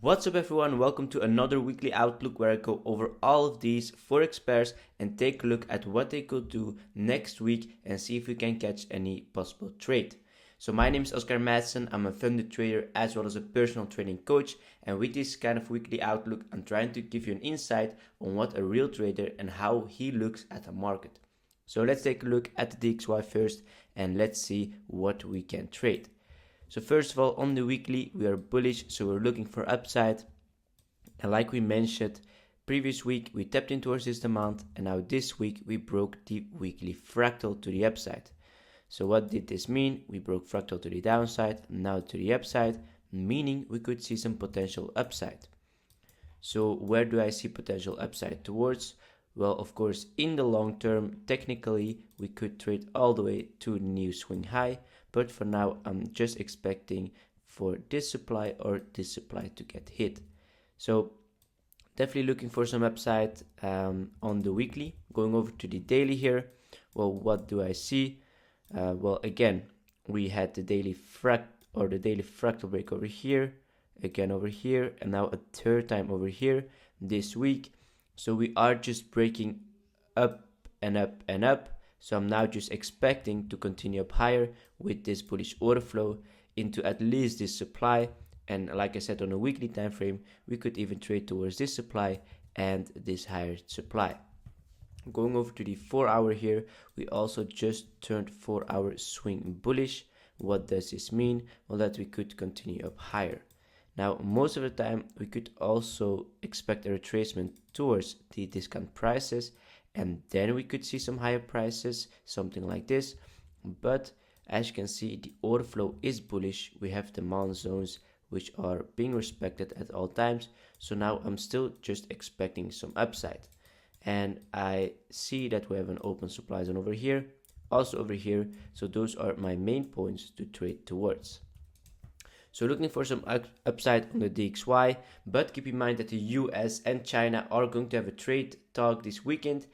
What's up everyone, welcome to another weekly outlook where I go over all of these forex pairs and take a look at what they could do next week and see if we can catch any possible trade. So my name is Oscar Madsen, I'm a funded trader as well as a personal trading coach, and with this kind of weekly outlook I'm trying to give you an insight on what a real trader and how he looks at the market. So let's take a look at the DXY first and let's see what we can trade. So first of all, on the weekly, we are bullish, so we're looking for upside. And like we mentioned, previous week we tapped in towards this demand, and now this week we broke the weekly fractal to the upside. So what did this mean? We broke fractal to the downside, now to the upside, meaning we could see some potential upside. So where do I see potential upside towards? Well, of course, in the long term, technically, we could trade all the way to new swing high. But for now, I'm just expecting for this supply or this supply to get hit. So definitely looking for some upside on the weekly. Going over to the daily here. Well, what do I see? Well, again, we had the daily fractal break over here, again over here, and now a third time over here this week. So we are just breaking up and up and up. So I'm now just expecting to continue up higher with this bullish order flow into at least this supply. And like I said, on a weekly time frame, we could even trade towards this supply and this higher supply. Going over to the 4-hour here, we also just turned 4-hour swing bullish. What does this mean? Well, that we could continue up higher. Now, most of the time, we could also expect a retracement towards the discount prices, and then we could see some higher prices, something like this. But as you can see, the order flow is bullish. We have demand zones which are being respected at all times. So now I'm still just expecting some upside. And I see that we have an open supply zone over here, also over here. So those are my main points to trade towards. So looking for some upside on the DXY, but keep in mind that the US and China are going to have a trade talk this weekend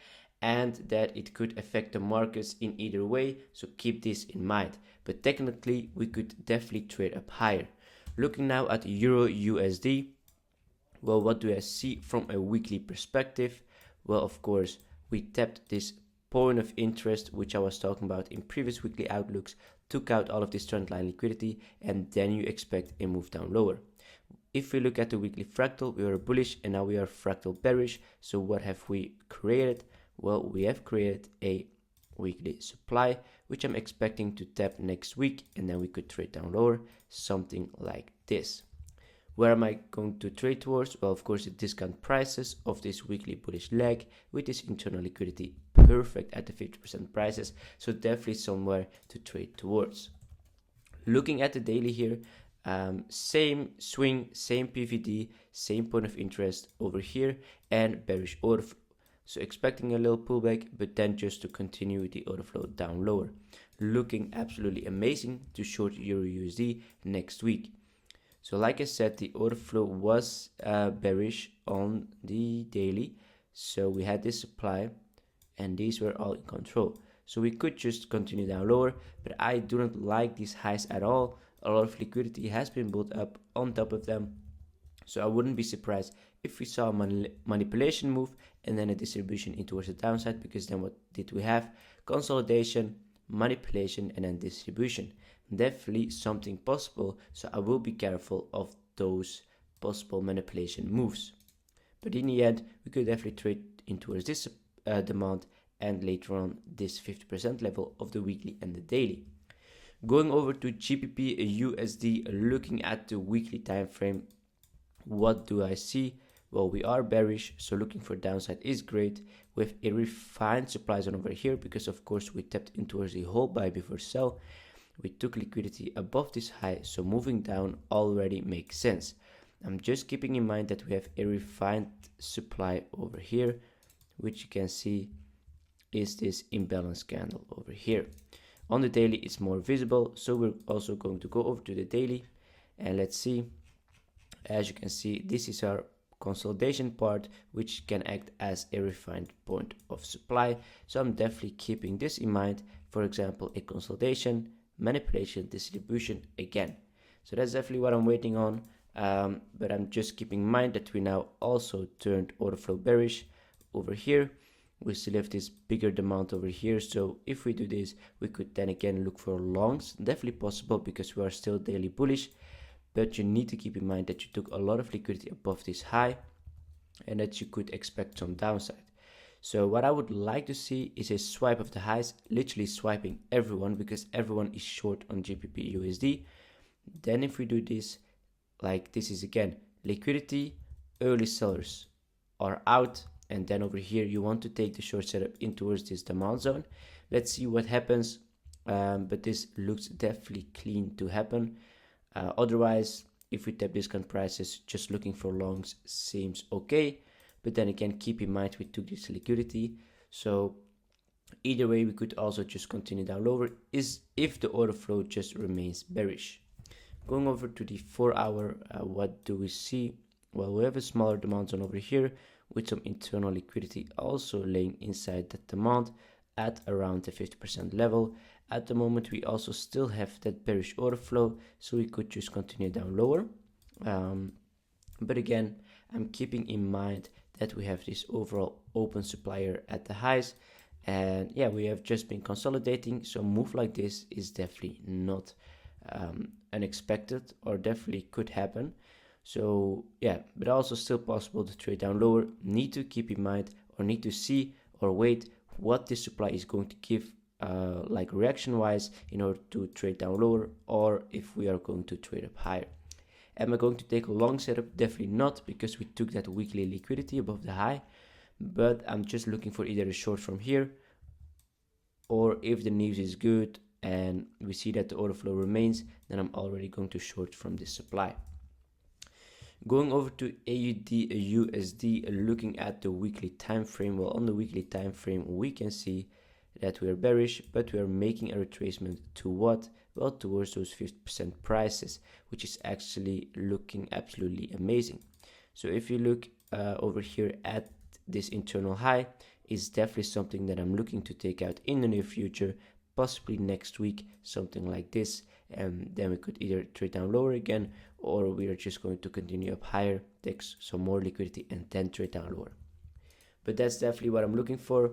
and that it could affect the markets in either way, so keep this in mind. But technically, we could definitely trade up higher. Looking now at EURUSD, well, what do I see from a weekly perspective? Well, of course, we tapped this point of interest, which I was talking about in previous weekly outlooks, took out all of this trend line liquidity, and then you expect a move down lower. If we look at the weekly fractal, we were bullish and now we are fractal bearish. So what have we created? Well, we have created a weekly supply, which I'm expecting to tap next week, and then we could trade down lower, something like this. Where am I going to trade towards? Well, of course, the discount prices of this weekly bullish leg with this internal liquidity perfect at the 50% prices. So definitely somewhere to trade towards. Looking at the daily here, same swing, same PVD, same point of interest over here, and bearish order flow. So expecting a little pullback, but then just to continue the order flow down lower. Looking absolutely amazing to short EURUSD next week. So like I said, the order flow was bearish on the daily. So we had this supply and these were all in control. So we could just continue down lower, but I do not like these highs at all. A lot of liquidity has been built up on top of them. So I wouldn't be surprised if we saw a manipulation move and then a distribution in towards the downside, because then what did we have? Consolidation, manipulation, and then distribution. Definitely something possible, so I will be careful of those possible manipulation moves. But in the end, we could definitely trade in towards this demand and later on this 50% level of the weekly and the daily. Going over to GBPUSD, looking at the weekly time frame, what do I see? Well, we are bearish, so looking for downside is great with a refined supply zone over here, because of course we tapped in towards the hold buy before sell. We took liquidity above this high, so moving down already makes sense. I'm just keeping in mind that we have a refined supply over here, which you can see is this imbalance candle over here. On the daily, it's more visible, so we're also going to go over to the daily and let's see. As you can see, this is our consolidation part, which can act as a refined point of supply. So I'm definitely keeping this in mind. For example, a consolidation, manipulation, distribution again. So that's definitely what I'm waiting on. but I'm just keeping in mind that we now also turned order flow bearish over here. We still have this bigger demand over here, so if we do this, we could then again look for longs. Definitely possible because we are still daily bullish, but you need to keep in mind that you took a lot of liquidity above this high and that you could expect some downside. So what I would like to see is a swipe of the highs, literally swiping everyone because everyone is short on GBPUSD. Then if we do this, like this is again liquidity, early sellers are out, and then over here you want to take the short setup in towards this demand zone. Let's see what happens, but this looks definitely clean to happen. Otherwise, if we tap discount prices, just looking for longs seems okay, but then again keep in mind we took this liquidity, so either way we could also just continue down lower is if the order flow just remains bearish. Going over to the 4 hour, what do we see? Well, we have a smaller demand zone over here with some internal liquidity also laying inside that demand at around the 50% level. At the moment we also still have that bearish order flow, so we could just continue down lower. But again, I'm keeping in mind that we have this overall open supplier at the highs, and yeah, we have just been consolidating, so a move like this is definitely not unexpected, or definitely could happen. So yeah, but also still possible to trade down lower. Need to keep in mind, or need to see or wait what this supply is going to give like reaction wise in order to trade down lower, or if we are going to trade up higher. Am I going to take a long setup? Definitely not, because we took that weekly liquidity above the high, but I'm just looking for either a short from here, or if the news is good and we see that the order flow remains, then I'm already going to short from this supply. Going over to AUDUSD, looking at the weekly time frame. Well, on the weekly time frame we can see that we are bearish, but we are making a retracement to what? Well, towards those 50% prices, which is actually looking absolutely amazing. So if you look over here at this internal high, is definitely something that I'm looking to take out in the near future, possibly next week, something like this, and then we could either trade down lower again, or we are just going to continue up higher, take some more liquidity and then trade down lower. But that's definitely what I'm looking for.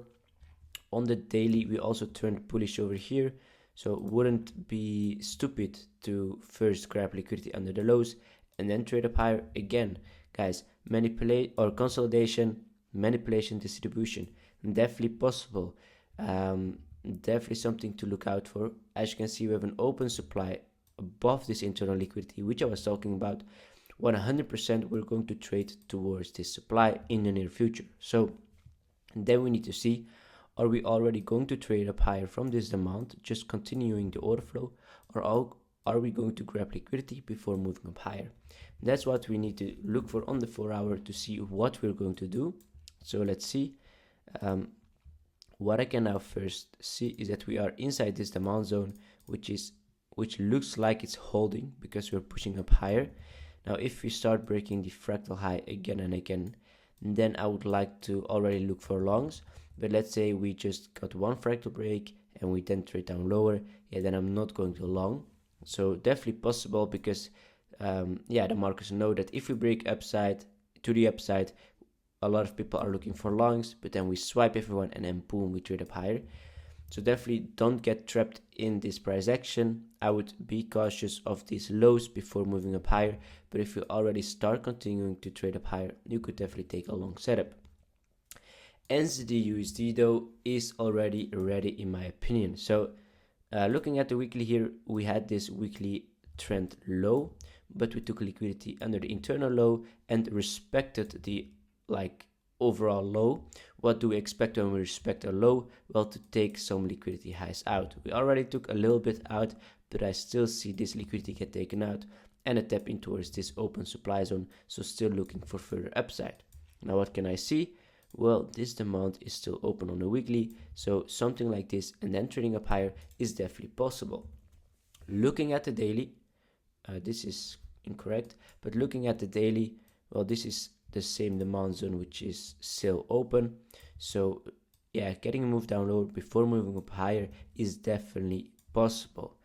On the daily we also turned bullish over here, so it wouldn't be stupid to first grab liquidity under the lows and then trade up higher. Again guys, manipulate or consolidation, manipulation, distribution, definitely possible. Definitely something to look out for. As you can see, we have an open supply above this internal liquidity, which I was talking about. 100% we're going to trade towards this supply in the near future. So then we need to see, are we already going to trade up higher from this demand, just continuing the order flow, or are we going to grab liquidity before moving up higher? That's what we need to look for on the 4 hour to see what we're going to do. So let's see. What I can now first see is that we are inside this demand zone, which looks like it's holding because we're pushing up higher. Now if we start breaking the fractal high again and again, then I would like to already look for longs. But let's say we just got one fractal break and we then trade down lower, yeah, then I'm not going to long. So definitely possible, because yeah, the markets know that if we break upside to the upside, a lot of people are looking for longs, but then we swipe everyone and then boom, we trade up higher. So definitely don't get trapped in this price action. I would be cautious of these lows before moving up higher, but if you already start continuing to trade up higher, you could definitely take a long setup. NZDUSD though is already ready in my opinion. So looking at the weekly here, we had this weekly trend low, but we took liquidity under the internal low and respected the overall low. What do we expect when we respect a low? Well, to take some liquidity highs out. We already took a little bit out, but I still see this liquidity get taken out and a tap in towards this open supply zone, so still looking for further upside. Now what can I see? Well, this demand is still open on the weekly, so something like this and then trading up higher is definitely possible. Looking at the daily, this is incorrect, but looking at the daily, well, this is the same demand zone which is still open. So yeah, getting a move down lower before moving up higher is definitely possible.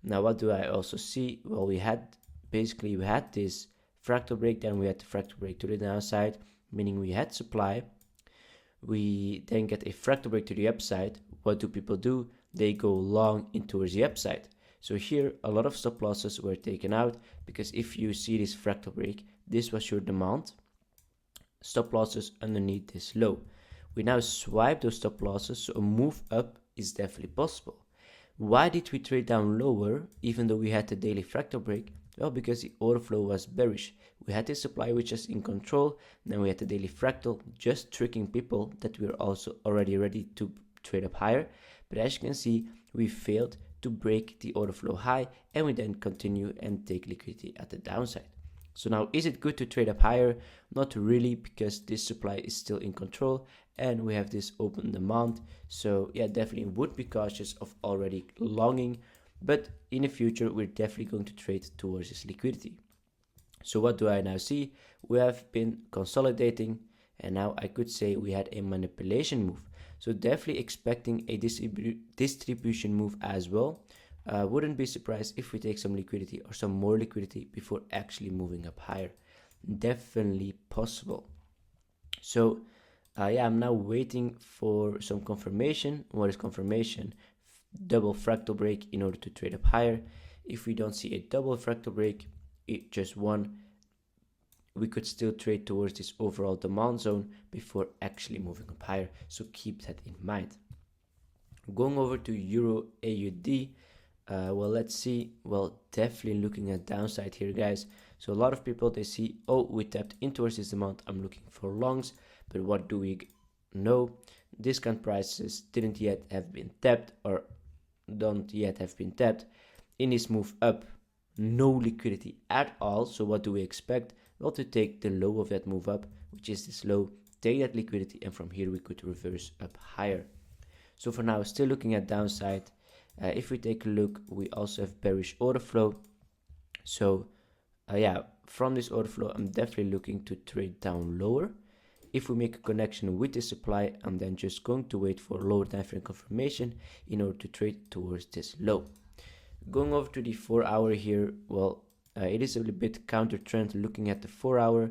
Now what do I also see? Well, we had this fractal break, then we had the fractal break to the downside, meaning we had supply. We then get a fractal break to the upside. What do people do? They go long in towards the upside. So here a lot of stop losses were taken out, because if you see this fractal break, this was your demand, stop losses underneath this low. We now swipe those stop losses, so a move up is definitely possible. Why did we trade down lower even though we had the daily fractal break? Well, because the order flow was bearish. We had the supply which is in control, then we had the daily fractal, just tricking people that we were also already ready to trade up higher. But as you can see, we failed to break the order flow high, and we then continue and take liquidity at the downside. So now, is it good to trade up higher? Not really, because this supply is still in control and we have this open demand. So yeah, definitely would be cautious of already longing, but in the future we're definitely going to trade towards this liquidity. So what do I now see? We have been consolidating, and now I could say we had a manipulation move. So definitely expecting a distribution move as well. Wouldn't be surprised if we take some liquidity or some more liquidity before actually moving up higher. Definitely possible. So yeah, I'm now waiting for some confirmation. What is confirmation? Double fractal break in order to trade up higher. If we don't see a double fractal break, just one, we could still trade towards this overall demand zone before actually moving up higher. So keep that in mind. Going over to Euro AUD. Well, let's see. Well, definitely looking at downside here, guys. So a lot of people, they see, oh, we tapped in towards this amount, I'm looking for longs. But what do we know? Discount prices didn't yet have been tapped, or don't yet have been tapped. In this move up, no liquidity at all. So what do we expect? Well, to take the low of that move up, which is this low, take that liquidity, and from here we could reverse up higher. So for now, still looking at downside. If we take a look, we also have bearish order flow. So yeah, from this order flow, I'm definitely looking to trade down lower. If we make a connection with the supply, I'm then just going to wait for lower time frame confirmation in order to trade towards this low. Going over to the 4 hour here, well, it is a little bit counter trend looking at the 4 hour,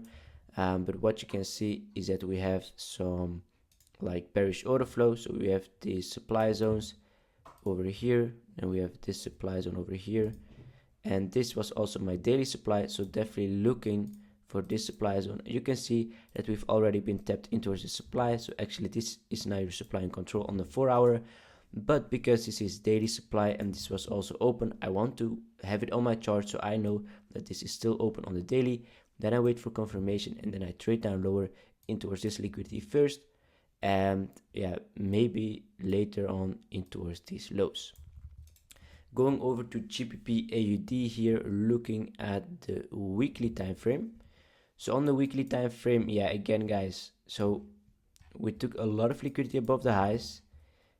but what you can see is that we have some like bearish order flow. So we have these supply zones over here, and we have this supply zone over here, and this was also my daily supply. So definitely looking for this supply zone. You can see that we've already been tapped into the supply. So actually this is now your supply and control on the 4 hour, but because this is daily supply and this was also open, I want to have it on my chart so I know that this is still open on the daily. Then I wait for confirmation, and then I trade down lower in towards this liquidity first, and yeah, maybe later on in towards these lows. Going over to GBPAUD here, looking at the weekly time frame. So on the weekly time frame, yeah, again guys, so we took a lot of liquidity above the highs,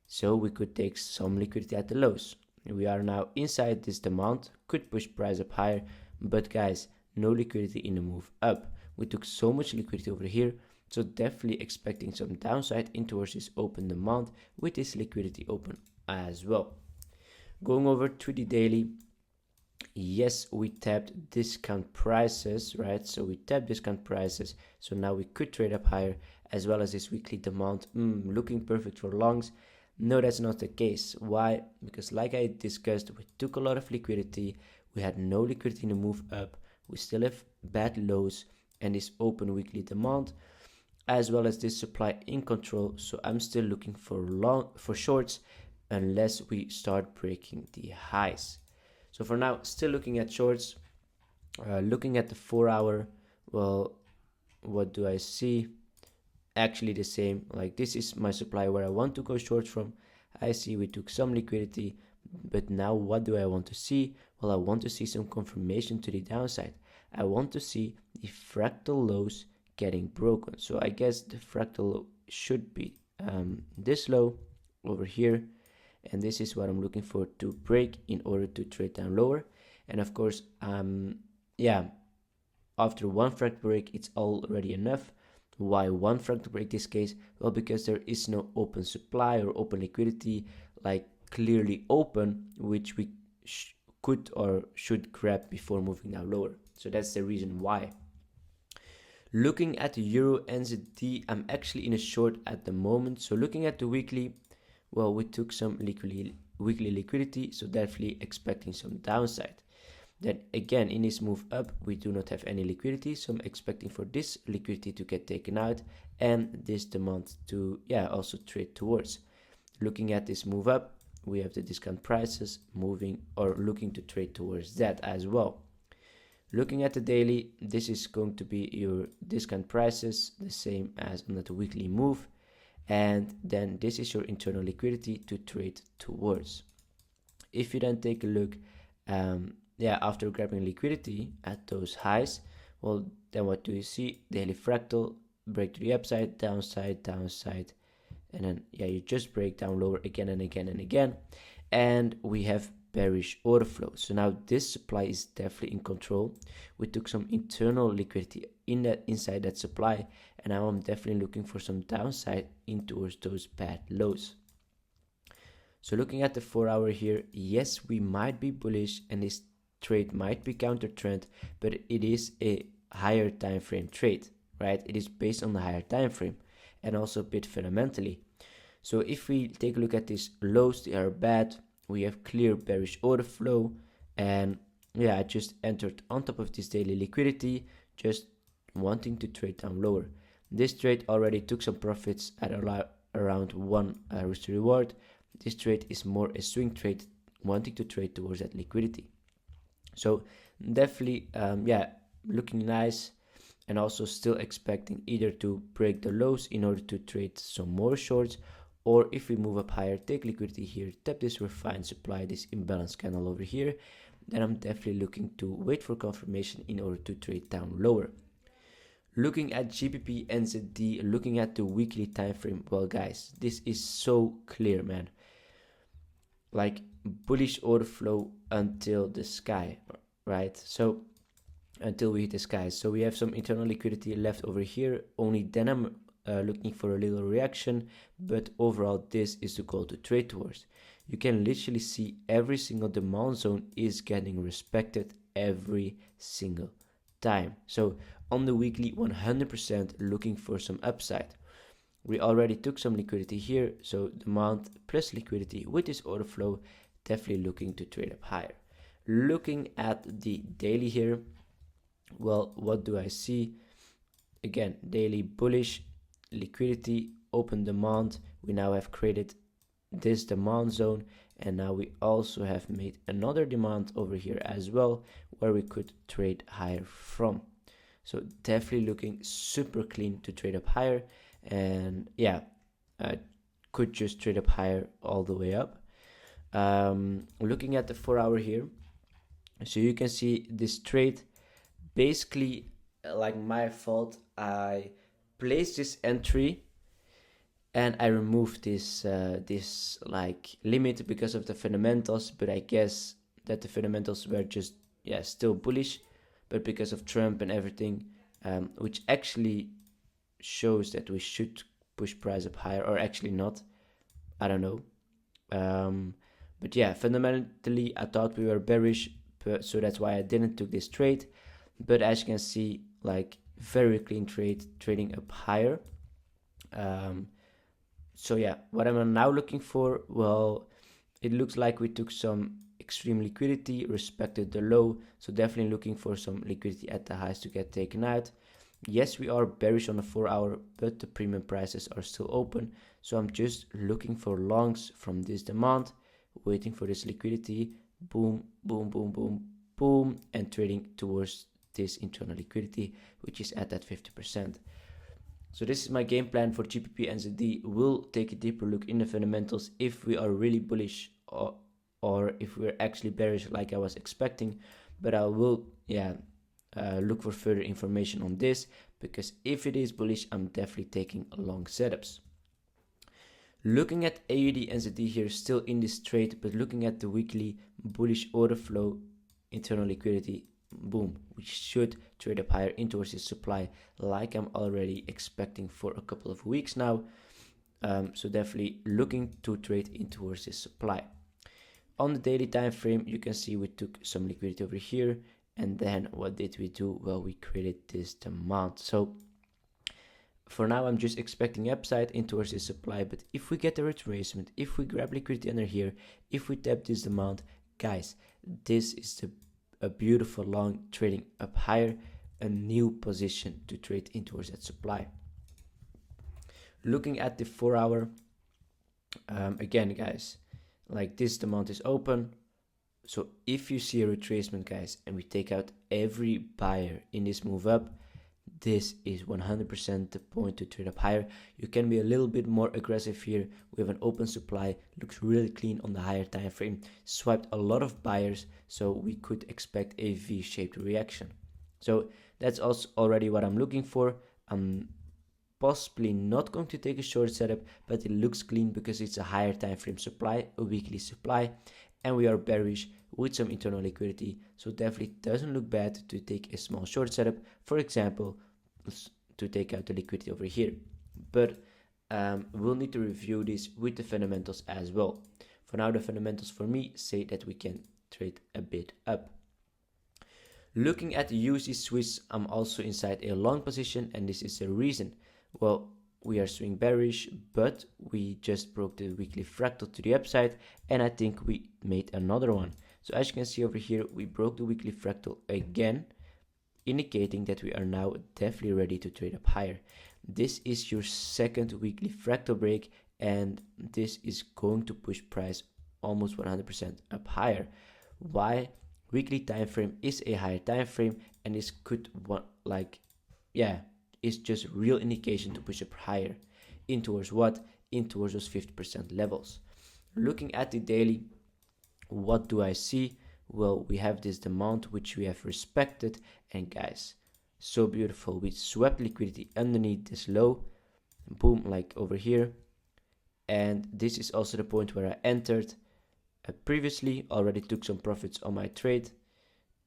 so we could take some liquidity at the lows. We are now inside this demand, could push price up higher, but guys, no liquidity in the move up. We took so much liquidity over here, so definitely expecting some downside in towards this open demand with this liquidity open as well. Going over to the daily, yes, we tapped discount prices, right? So we tapped discount prices, so now we could trade up higher, as well as this weekly demand looking perfect for longs. No, that's not the case. Why? Because like I discussed, we took a lot of liquidity, we had no liquidity in the move up, we still have bad lows and this open weekly demand, as well as this supply in control. So I'm still looking for shorts unless we start breaking the highs. So for now, still looking at shorts. Looking at the 4 hour, well, what do I see? Actually the same. Like, this is my supply where I want to go short from. I see we took some liquidity, but now what do I want to see? Well, I want to see some confirmation to the downside. I want to see the fractal lows getting broken. So I guess the fractal low should be this low over here, and this is what I'm looking for to break in order to trade down lower. And of course, yeah, after one fractal break, it's already enough. Why one fractal break this case? Well, because there is no open supply or open liquidity, like clearly open, which we could or should grab before moving down lower. So that's the reason why. Looking at the EURNZD, I'm actually in a short at the moment. So looking at the weekly, well, we took some weekly liquidity, so definitely expecting some downside. Then again, in this move up, we do not have any liquidity, so I'm expecting for this liquidity to get taken out and this demand to also trade towards. Looking at this move up, we have the discount prices moving or looking to trade towards that as well. Looking at the daily, this is going to be your discount prices, the same as on the weekly move. And then this is your internal liquidity to trade towards. If you then take a look, after grabbing liquidity at those highs, well, then what do you see? Daily fractal, break to the upside, downside, downside, and then you just break down lower again and again and again. And we have bearish order flow. So now this supply is definitely in control. We took some internal liquidity inside that supply, and now I'm definitely looking for some downside in towards those bad lows. So looking at the 4 hour here, yes, we might be bullish and this trade might be counter trend, but it is a higher time frame trade, right? It is based on the higher time frame and also a bit fundamentally. So if we take a look at these lows, they are bad. We have clear bearish order flow, and I just entered on top of this daily liquidity, just wanting to trade down lower. This trade already took some profits at around 1 risk to reward. This trade is more a swing trade, wanting to trade towards that liquidity. So definitely looking nice, and also still expecting either to break the lows in order to trade some more shorts, or if we move up higher, take liquidity here, tap this refined supply, this imbalance candle over here, then I'm definitely looking to wait for confirmation in order to trade down lower. Looking at GBPNZD, looking at the weekly time frame, well guys, this is so clear, man. Like bullish order flow until the sky, right? So until we hit the sky. So we have some internal liquidity left over here. Only then I'm looking for a little reaction, but overall this is the goal to trade towards. You can literally see every single demand zone is getting respected every single time. So on the weekly, 100% looking for some upside. We already took some liquidity here, so demand plus liquidity with this order flow, definitely looking to trade up higher. Looking at the daily here, well, what do I see? Again, daily bullish, liquidity, open demand. We now have created this demand zone, and now we also have made another demand over here as well, where we could trade higher from. So definitely looking super clean to trade up higher, and could just trade up higher all the way up. Looking at the 4 hour here, so you can see this trade basically like my fault. I placed this entry and I removed this like limit because of the fundamentals, but I guess that the fundamentals were just still bullish, but because of Trump and everything, which actually shows that we should push price up higher, or actually not, I don't know. But yeah, fundamentally I thought we were bearish, so that's why I didn't took this trade. But as you can see, like very clean trade, trading up higher. So yeah, what I'm now looking for, well, it looks like we took some extreme liquidity, respected the low, so definitely looking for some liquidity at the highs to get taken out. Yes, we are bearish on the 4 hour, but the premium prices are still open, so I'm just looking for longs from this demand, waiting for this liquidity, boom, boom, boom, boom, boom, and trading towards this internal liquidity, which is at that 50%. So this is my game plan for GBPNZD. We'll take a deeper look in the fundamentals if we are really bullish or if we're actually bearish like I was expecting, but I will look for further information on this, because if it is bullish, I'm definitely taking long setups. Looking at AUDNZD here, still in this trade, but looking at the weekly bullish order flow, internal liquidity, boom, we should trade up higher in towards this supply like I'm already expecting for a couple of weeks now. So definitely looking to trade in towards this supply. On the daily time frame, you can see we took some liquidity over here, And then what did we do? Well, we created this demand. So for now, I'm just expecting upside in towards this supply, but if we get a retracement, if we grab liquidity under here, if we tap this demand, guys, this is a beautiful long trading up higher, a new position to trade in towards that supply. Looking at the 4 hour, again, guys, like this demand is open. So if you see a retracement, guys, and we take out every buyer in this move up, this is 100% the point to trade up higher. You can be a little bit more aggressive here. We have an open supply, looks really clean on the higher time frame, swiped a lot of buyers, so we could expect a V-shaped reaction. So that's also already what I'm looking for. I'm possibly not going to take a short setup, but it looks clean because it's a higher time frame supply, a weekly supply, and we are bearish with some internal liquidity, so definitely doesn't look bad to take a small short setup, for example, to take out the liquidity over here. But we'll need to review this with the fundamentals as well. For now, the fundamentals for me say that we can trade a bit up. Looking at the USD Swiss, I'm also inside a long position, and this is the reason. Well, we are swing bearish, but we just broke the weekly fractal to the upside, and I think we made another one. So as you can see over here, we broke the weekly fractal again, indicating that we are now definitely ready to trade up higher. This is your second weekly fractal break, and this is going to push price almost 100% up higher. Why? Weekly time frame is a higher time frame, and this could is just real indication to push up higher in towards what? In towards those 50% levels. Looking at the daily, what do I see? Well, we have this demand which we have respected, and guys, so beautiful. We swept liquidity underneath this low, boom, like over here, and this is also the point where I entered. Previously already took some profits on my trade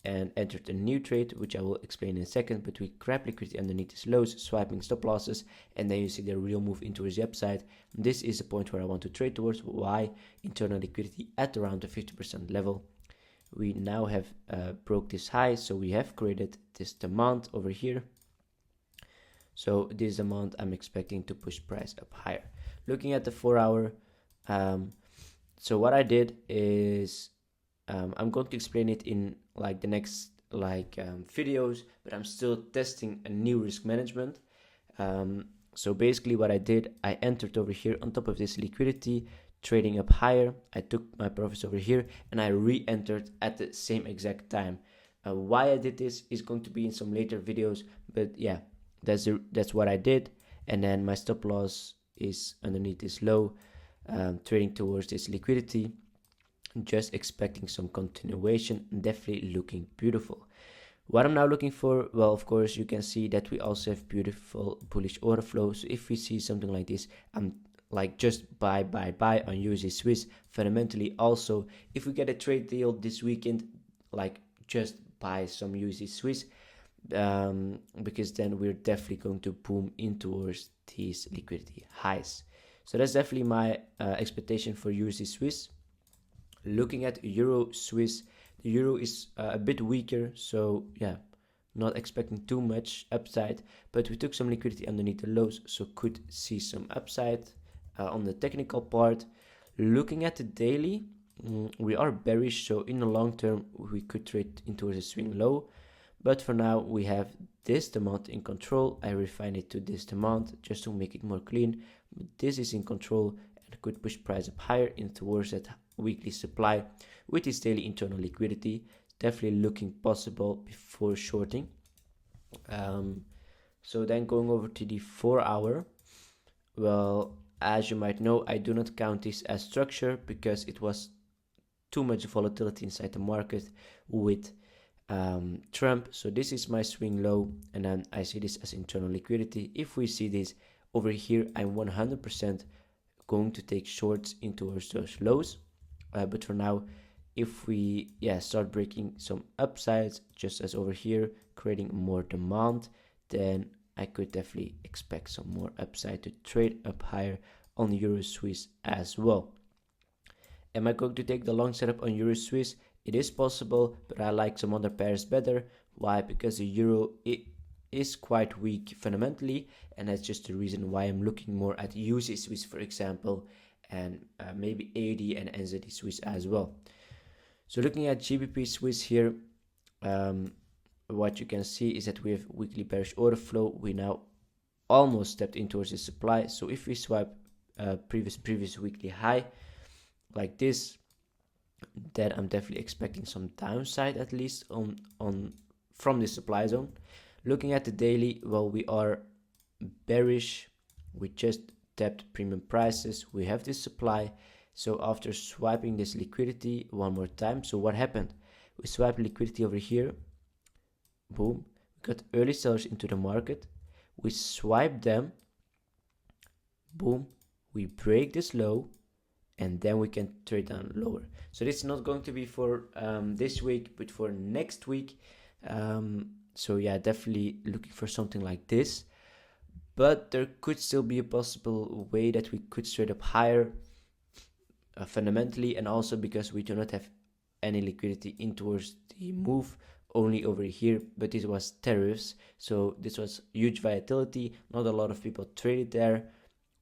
and entered a new trade, which I will explain in a second, but we grab liquidity underneath these lows, swiping stop losses, and then you see the real move into the upside. This is the point where I want to trade towards. Why? Internal liquidity at around the 50% level. We now have broke this high, so we have created this demand over here. So this demand I'm expecting to push price up higher. Looking at the 4 hour, so what I did is I'm going to explain it in like the next videos, but I'm still testing a new risk management. So basically what I did, I entered over here on top of this liquidity, trading up higher. I took my profits over here and I re-entered at the same exact time. Why I did this is going to be in some later videos, but yeah, that's what I did. And then my stop loss is underneath this low, trading towards this liquidity, just expecting some continuation, definitely looking beautiful. What I'm now looking for, well, of course, you can see that we also have beautiful bullish order flow. So if we see something like this, I'm like just buy on USD Swiss. Fundamentally also, if we get a trade deal this weekend, like just buy some USD Swiss, because then we're definitely going to boom in towards these liquidity highs. So that's definitely my expectation for USD Swiss. Looking at Euro Swiss, the euro is a bit weaker, so yeah, not expecting too much upside, but we took some liquidity underneath the lows, so could see some upside on the technical part. Looking at the daily, we are bearish, so in the long term we could trade into a swing low, but for now we have this demand in control. I refine it to this demand just to make it more clean, but this is in control and could push price up higher in towards that weekly supply with this daily internal liquidity. Definitely looking possible before shorting. So then going over to the 4 hour, well, as you might know, I do not count this as structure because it was too much volatility inside the market with Trump. So this is my swing low, and then I see this as internal liquidity. If we see this over here, I'm 100% going to take shorts into those lows. But for now, if we start breaking some upsides, just as over here, creating more demand, then I could definitely expect some more upside to trade up higher on Euro Swiss as well. Am I going to take the long setup on Euro Swiss? It is possible, but I like some other pairs better. Why? Because the euro is quite weak fundamentally, and that's just the reason why I'm looking more at USD Swiss, for example, and maybe AUD and NZD Swiss as well. So looking at GBP Swiss here, what you can see is that we have weekly bearish order flow. We now almost stepped in towards the supply. So if we swipe previous weekly high like this, then I'm definitely expecting some downside, at least from the supply zone. Looking at the daily, well, we are bearish. We just tapped premium prices. We have this supply. So after swiping this liquidity one more time, so what happened? We swipe liquidity over here. Boom. We got early sellers into the market. We swipe them. Boom. We break this low, and then we can trade down lower. So this is not going to be for this week, but for next week. So yeah, definitely looking for something like this. But there could still be a possible way that we could trade up higher fundamentally, and also because we do not have any liquidity in towards the move, only over here. But this was tariffs, so this was huge volatility. Not a lot of people traded there,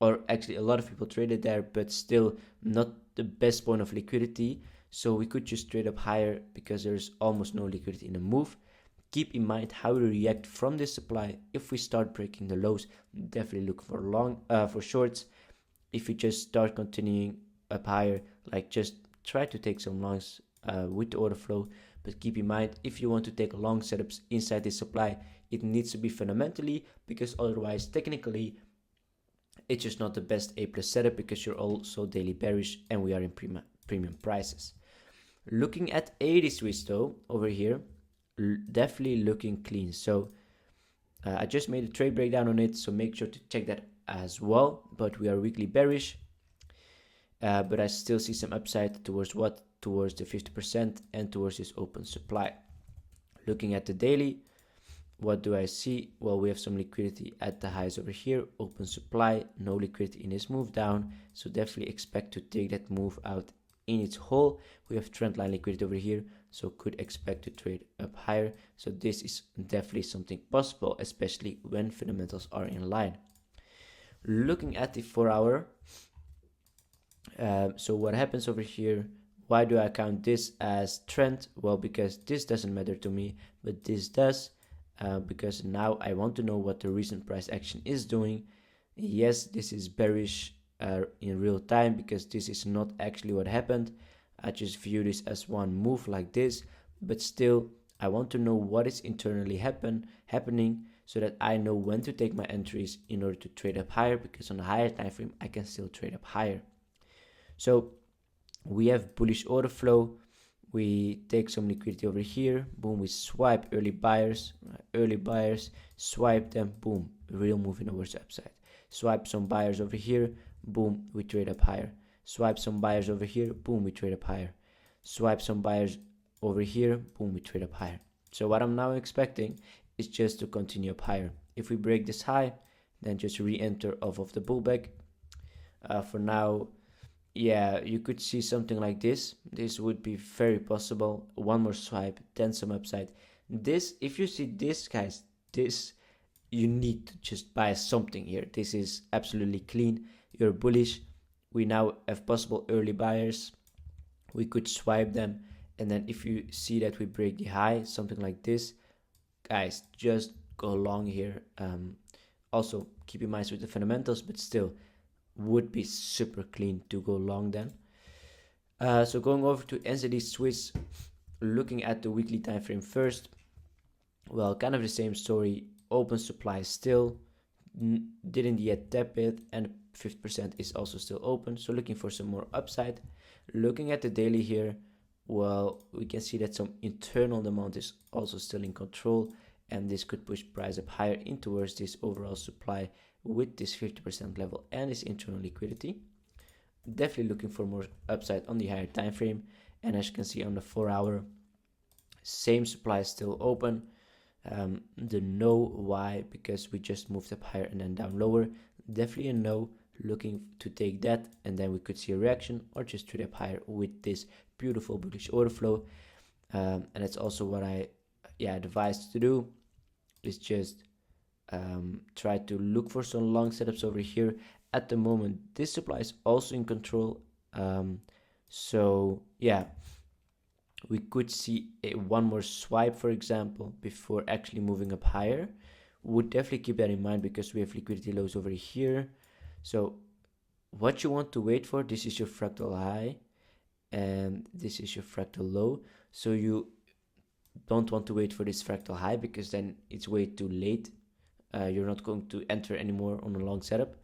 or actually a lot of people traded there, but still not the best point of liquidity. So we could just trade up higher because there's almost no liquidity in the move. Keep in mind how we react from this supply. If we start breaking the lows, definitely look for shorts. If we just start continuing up higher, like just try to take some longs with the order flow. But keep in mind, if you want to take long setups inside this supply, it needs to be fundamentally, because otherwise technically it's just not the best A+ setup, because you're also daily bearish and we are in premium prices. Looking at AUD Swiss though, over here, definitely looking clean. So I just made a trade breakdown on it, so make sure to check that as well. But we are weekly bearish, but I still see some upside towards what? Towards the 50% and towards this open supply. Looking at the daily, what do I see? Well, we have some liquidity at the highs over here, open supply, no liquidity in this move down, so definitely expect to take that move out in its whole. We have trendline liquidity over here, so could expect to trade up higher. So this is definitely something possible, especially when fundamentals are in line. Looking at the 4 hour, so what happens over here? Why do I count this as trend? Well, because this doesn't matter to me, but this does, because now I want to know what the recent price action is doing. Yes, this is bearish in real time, because this is not actually what happened. I just view this as one move like this, but still I want to know what is internally happening, so that I know when to take my entries in order to trade up higher, because on a higher time frame I can still trade up higher. So we have bullish order flow. We take some liquidity over here. Boom, we swipe early buyers, swipe them. Boom, real move in the worst upside. Swipe some buyers over here. Boom, we trade up higher. Swipe some buyers over here. Boom, we trade up higher. Swipe some buyers over here. Boom, we trade up higher. So what I'm now expecting is just to continue up higher. If we break this high, then just re-enter off of the pullback. For now, yeah, you could see something like this. This would be very possible. One more swipe, then some upside. This, if you see this, guys, this, you need to just buy something here. This is absolutely clean. You're bullish. We now have possible early buyers. We could swipe them, and then if you see that we break the high, something like this, guys, just go long here. Also keep in mind with the fundamentals, but still would be super clean to go long then. So going over to NZD Swiss, looking at the weekly time frame first. Well, kind of the same story. Open supply still, didn't yet tap it, and 50% is also still open, so looking for some more upside. Looking at the daily here, well, we can see that some internal demand is also still in control, and this could push price up higher in towards this overall supply with this 50% level and this internal liquidity. Definitely looking for more upside on the higher time frame, and as you can see on the 4 hour, same supply is still open. The no, why? Because we just moved up higher and then down lower. Definitely a no, looking to take that, and then we could see a reaction or just trade up higher with this beautiful bullish order flow. and that's also what I advise to do, is just try to look for some long setups over here. At the moment this supply is also in control, so yeah, we could see one more swipe, for example, before actually moving up higher. Would definitely keep that in mind because we have liquidity lows over here. So what you want to wait for, this is your fractal high and this is your fractal low. So you don't want to wait for this fractal high because then it's way too late. You're not going to enter anymore on a long setup.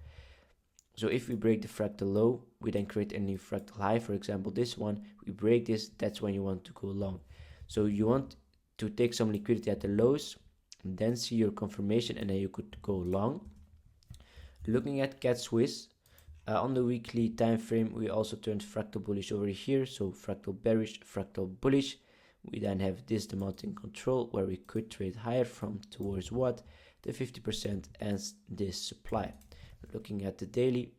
So if we break the fractal low, we then create a new fractal high. For example, this one, we break this, that's when you want to go long. So you want to take some liquidity at the lows, and then see your confirmation, and then you could go long. Looking at CAD Swiss, on the weekly time frame, we also turned fractal bullish over here. So fractal bearish, fractal bullish. We then have this amount in control where we could trade higher from towards what? The 50% and this supply. Looking at the daily,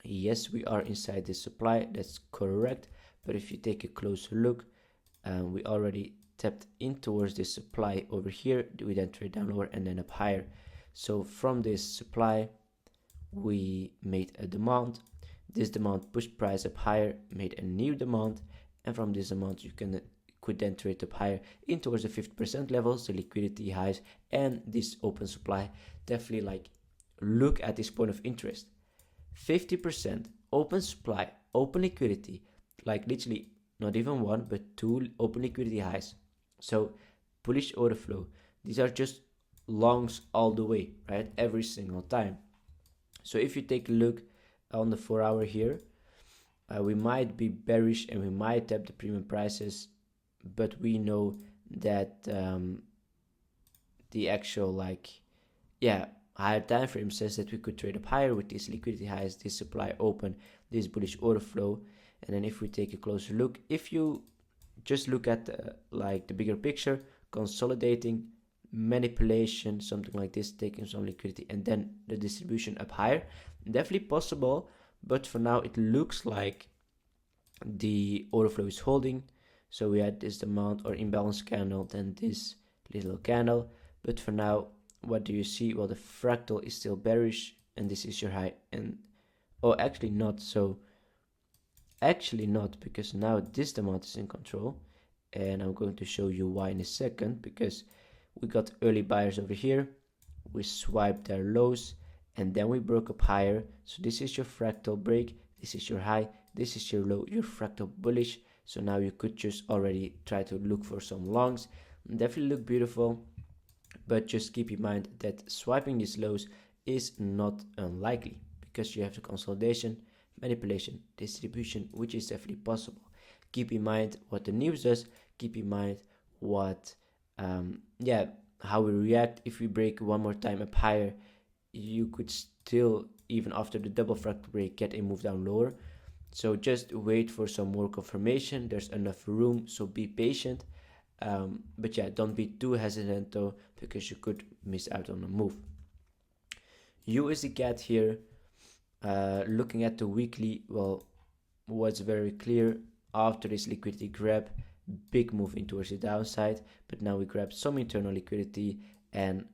yes, we are inside this supply, that's correct. But if you take a closer look, we already tapped in towards this supply over here. We then trade down lower and then up higher. So from this supply, we made a demand. This demand pushed price up higher, made a new demand, and from this amount you could then trade up higher in towards the 50% levels, the liquidity highs, and this open supply. Definitely like look at this point of interest. 50% open supply, open liquidity, like literally not even one but two open liquidity highs. So bullish order flow, these are just longs all the way, right? Every single time. So if you take a look on the 4 hour here, we might be bearish and we might tap the premium prices, but we know that the actual higher time frame says that we could trade up higher with these liquidity highs, this supply open, this bullish order flow. And then if we take a closer look, if you just look at the bigger picture, consolidating, manipulation, something like this, taking some liquidity and then the distribution up higher, definitely possible. But for now it looks like the order flow is holding. So we had this demand or imbalance candle, then this little candle. But for now, what do you see? Well, the fractal is still bearish and this is your high. And actually not, because now this demand is in control, and I'm going to show you why in a second. Because we got early buyers over here, we swiped their lows and then we broke up higher. So this is your fractal break, this is your high, this is your low, your fractal bullish. So now you could just already try to look for some longs. Definitely look beautiful, but just keep in mind that swiping these lows is not unlikely because you have the consolidation, manipulation, distribution, which is definitely possible. Keep in mind what the news does. Keep in mind what how we react. If we break one more time up higher, you could still, even after the double fractal break, get a move down lower. So just wait for some more confirmation. There's enough room, so be patient. But yeah, don't be too hesitant though, because you could miss out on a move. USDCAD here, looking at the weekly, well, what's very clear, after this liquidity grab, big move in towards the downside, but now we grabbed some internal liquidity, and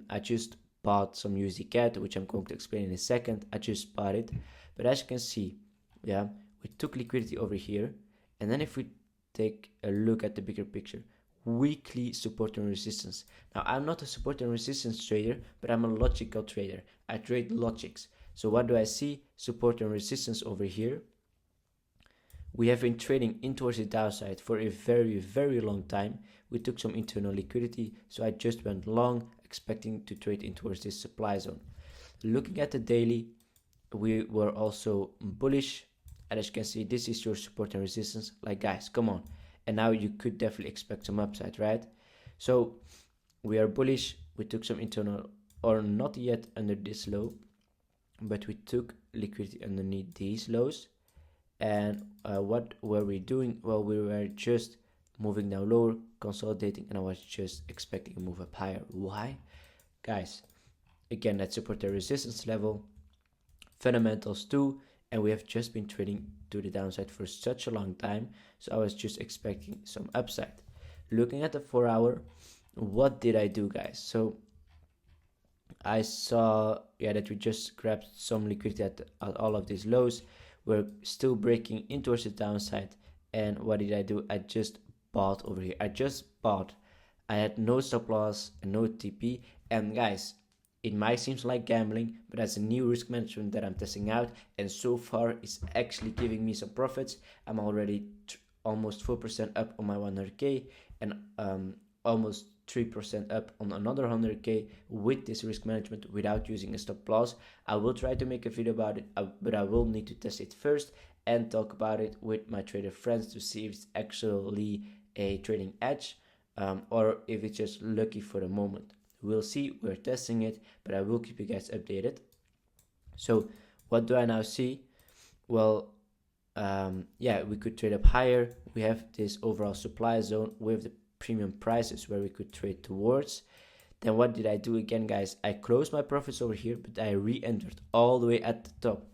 I just bought some USDCAD, which I'm going to explain in a second. I just bought it, but as you can see, yeah, we took liquidity over here, and then if we take a look at the bigger picture, weekly support and resistance. Now I'm not a support and resistance trader, but I'm a logical trader. I trade logics. So what do I see? Support and resistance over here. We have been trading in towards the downside for a very, very long time. We took some internal liquidity, so I just went long, expecting to trade in towards this supply zone. Looking at the daily, we were also bullish, and as you can see, this is your support and resistance. Like, guys, come on. And now you could definitely expect some upside, right? So we are bullish. We took some internal, or not yet under this low, but we took liquidity underneath these lows. And what were we doing? Well, we were just moving down lower, consolidating, and I was just expecting a move up higher. Why? Guys, again, that support and resistance level, fundamentals too, and we have just been trading to the downside for such a long time, so I was just expecting some upside. Looking at the 4 hour, what did I do, guys? So I saw that we just grabbed some liquidity at all of these lows. We're still breaking in towards the downside, and what did I do? I just bought over here. I just bought. I had no stop loss and no TP, and guys, it might seem like gambling, but that's a new risk management that I'm testing out, and so far it's actually giving me some profits. I'm already almost 4% up on my 100k, and almost 3% up on another 100k with this risk management without using a stop loss. I will try to make a video about it, but I will need to test it first and talk about it with my trader friends to see if it's actually a trading edge, or if it's just lucky for the moment. We'll see. We're testing it, but I will keep you guys updated. So what do I now see? Well, we could trade up higher. We have this overall supply zone with the premium prices where we could trade towards. Then what did I do again, guys? I closed my profits over here, but I re-entered all the way at the top.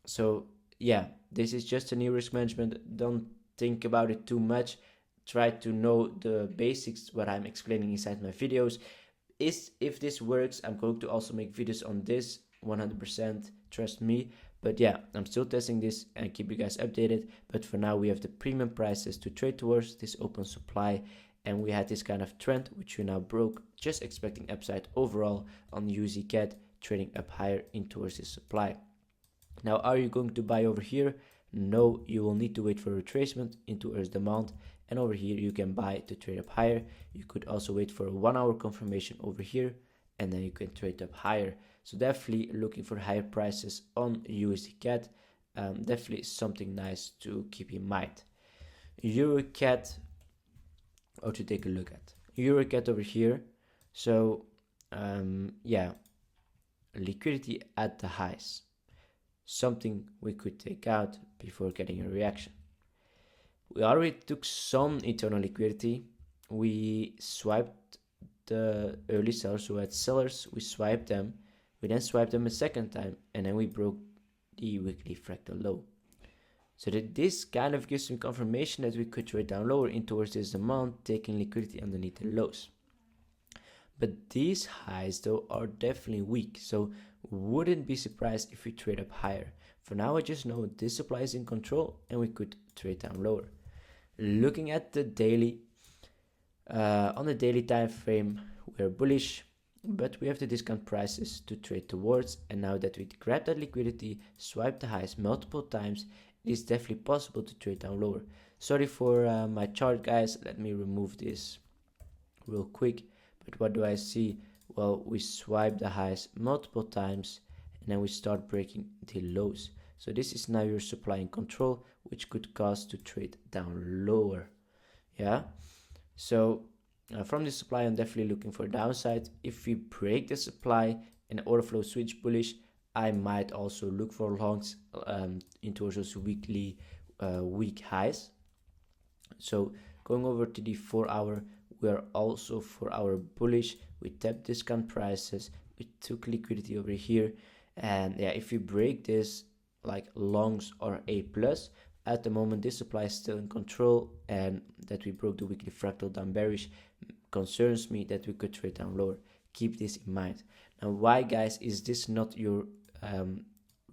So yeah, this is just a new risk management. Don't think about it too much. Try to know the basics, what I'm explaining inside my videos. If this works, I'm going to also make videos on this 100%, trust me. But yeah, I'm still testing this and keep you guys updated. But for now, we have the premium prices to trade towards this open supply, and we had this kind of trend which we now broke, just expecting upside overall on USDCAD, trading up higher in towards this supply. Now, are you going to buy over here? No, you will need to wait for retracement into Earth demand, and over here you can buy to trade up higher. You could also wait for a 1 hour confirmation over here, and then you can trade up higher. So definitely looking for higher prices on USDCAD, definitely something nice to keep in mind. EURCAD, or to take a look at EURCAD over here. So liquidity at the highs, something we could take out before getting a reaction. We already took some internal liquidity. We swiped the early sellers who had sellers, we swiped them. We then swiped them a second time, and then we broke the weekly fractal low. So that this kind of gives me confirmation that we could trade down lower in towards this demand, taking liquidity underneath the lows. But these highs though are definitely weak, so wouldn't be surprised if we trade up higher. For now, I just know this supply is in control and we could trade down lower. Looking at the daily, on the daily time frame, we're bullish, but we have the discount prices to trade towards, and now that we grab that liquidity, swipe the highs multiple times, it is definitely possible to trade down lower. Sorry for my chart, guys. Let me remove this real quick. But what do I see? Well, we swipe the highs multiple times, and then we start breaking the lows. So this is now your supply in control, which could cause to trade down lower. Yeah. So from the supply, I'm definitely looking for downside. If we break the supply and order flow switch bullish, I might also look for longs into those weekly weak highs. So going over to the 4 hour, we are also 4 hour bullish. We tapped discount prices, we took liquidity over here, and yeah, if we break this like longs or A plus, at the moment this supply is still in control, and that we broke the weekly fractal down bearish concerns me that we could trade down lower. Keep this in mind. Now, why, guys, is this not your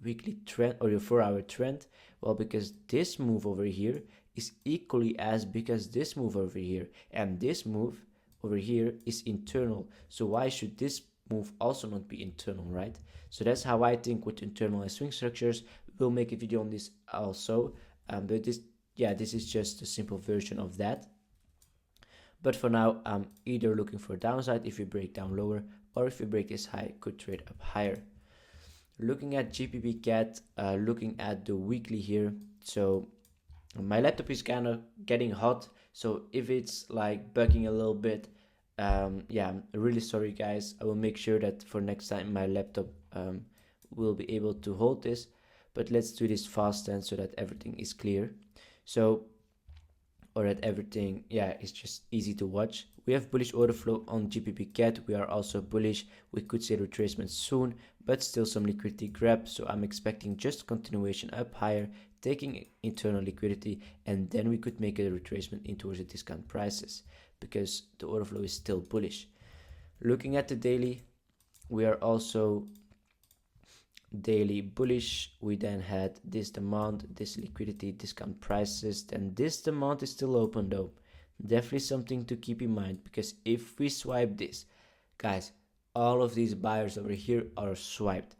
weekly trend or your 4 hour trend? Well, because this move over here is equally as big as this move over here, and this move over here is internal. So why should this move also not be internal, right? So that's how I think with internal and swing structures. We'll make a video on this also, but this is just a simple version of that. But for now, I'm either looking for downside if we break down lower, or if we break this high, could trade up higher. Looking at GBPCAD, looking at the weekly here. So my laptop is kind of getting hot, so if it's like bugging a little bit, I'm really sorry, guys. I will make sure that for next time my laptop will be able to hold this. But let's do this fast then, so that everything is clear. So, or that everything, is just easy to watch. We have bullish order flow on GBPCAD. We are also bullish. We could see retracement soon, but still some liquidity grab. So I'm expecting just continuation up higher, taking internal liquidity, and then we could make a retracement in towards the discount prices because the order flow is still bullish. Looking at the daily, we are also daily bullish. We then had this demand, this liquidity, discount prices, then this demand is still open though. Definitely something to keep in mind, because if we swipe this, guys, all of these buyers over here are swiped.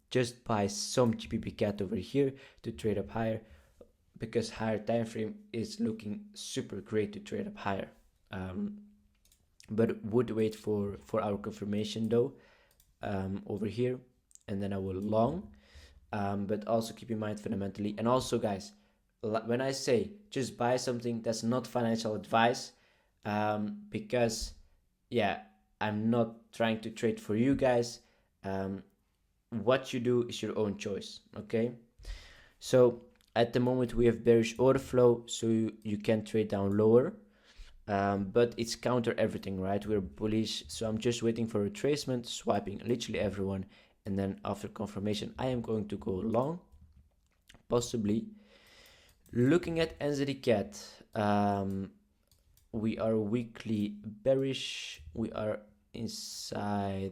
Just buy some GBPCAD over here to trade up higher, because higher time frame is looking super great to trade up higher. But would wait for our confirmation though over here, and then I will long. But also keep in mind fundamentally, and also guys, when I say just buy something, that's not financial advice, because yeah, I'm not trying to trade for you guys. What you do is your own choice. Okay, so at the moment we have bearish order flow, so you can trade down lower, but it's counter everything, right? We're bullish, so I'm just waiting for retracement, swiping literally everyone, and then after confirmation I am going to go long, possibly. Looking at NZDCAD, we are weekly bearish. We are inside,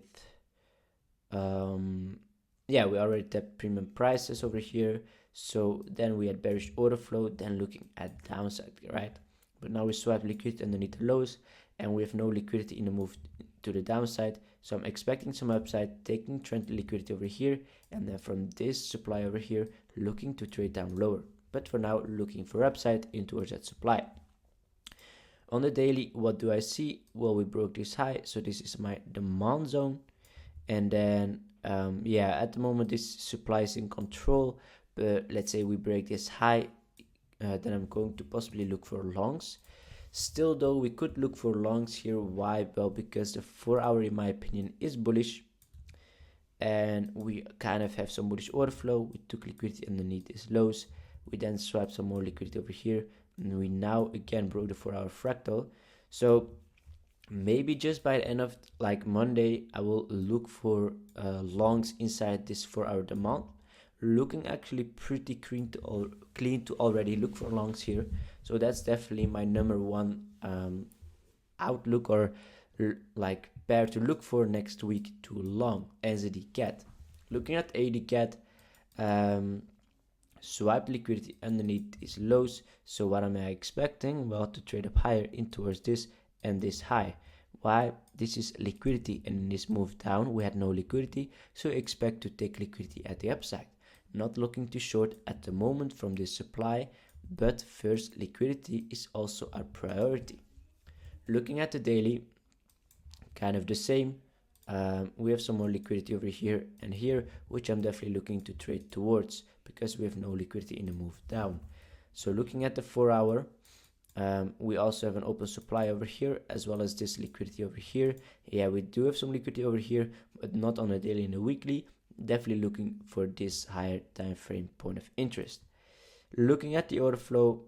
yeah, we already tapped premium prices over here. So then we had bearish order flow, then looking at downside, right? But now we swap liquidity underneath the lows, and we have no liquidity in the move to the downside. So I'm expecting some upside, taking trend liquidity over here, and then from this supply over here, looking to trade down lower. But for now, looking for upside in towards that supply. On the daily, what do I see? Well, we broke this high, so this is my demand zone. And then, yeah, at the moment this supply is in control, but let's say we break this high, then I'm going to possibly look for longs. Still though, we could look for longs here. Why? Well, because the 4 hour, in my opinion, is bullish, and we kind of have some bullish order flow. We took liquidity underneath these lows. We then swiped some more liquidity over here, and we now again broke the 4 hour fractal. So maybe just by the end of like Monday, I will look for longs inside this 4 hour demand. Looking actually pretty clean to already look for longs here. So that's definitely my number one outlook, or like pair to look for next week to long NZDCAD. Looking at AUDCAD, swipe liquidity underneath these lows. So what am I expecting? Well, to trade up higher in towards this and this high. Why? This is liquidity, and in this move down we had no liquidity, so expect to take liquidity at the upside. Not looking to short at the moment from this supply, but first liquidity is also our priority. Looking at the daily, kind of the same. We have some more liquidity over here and here, which I'm definitely looking to trade towards, because we have no liquidity in the move down. So looking at the 4 hour, we also have an open supply over here, as well as this liquidity over here. Yeah, we do have some liquidity over here, but not on a daily and a weekly. Definitely looking for this higher time frame point of interest. Looking at the order flow,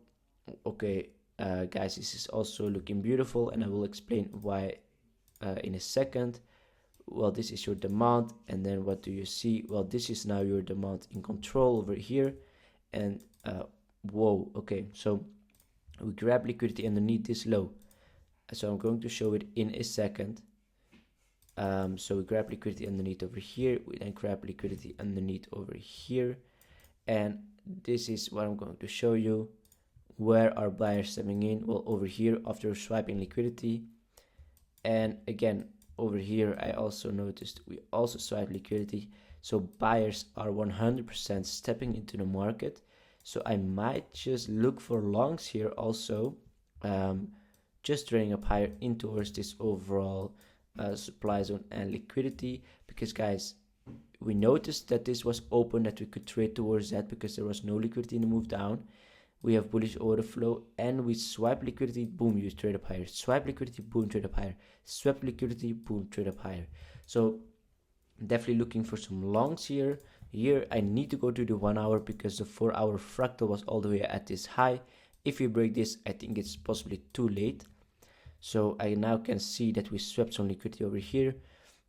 okay, guys, this is also looking beautiful, and I will explain why in a second. Well, this is your demand, and then what do you see? Well, this is now your demand in control over here, and whoa, okay, so we grab liquidity underneath this low. So I'm going to show it in a second. So we grab liquidity underneath over here, we then grab liquidity underneath over here, and this is what I'm going to show you. Where are buyers stepping in? Well, over here after swiping liquidity, and again over here I also noticed we also swipe liquidity, so buyers are 100% stepping into the market. So I might just look for longs here also, just trading up higher in towards this overall supply zone and liquidity, because guys, we noticed that this was open, that we could trade towards that because there was no liquidity in the move down. We have bullish order flow, and we swipe liquidity, boom, you trade up higher. Swipe liquidity, boom, trade up higher. Swipe liquidity, boom, trade up higher. So definitely looking for some longs here. Here I need to go to the 1 hour, because the 4 hour fractal was all the way at this high. If we break this, I think it's possibly too late. So I now can see that we swept some liquidity over here.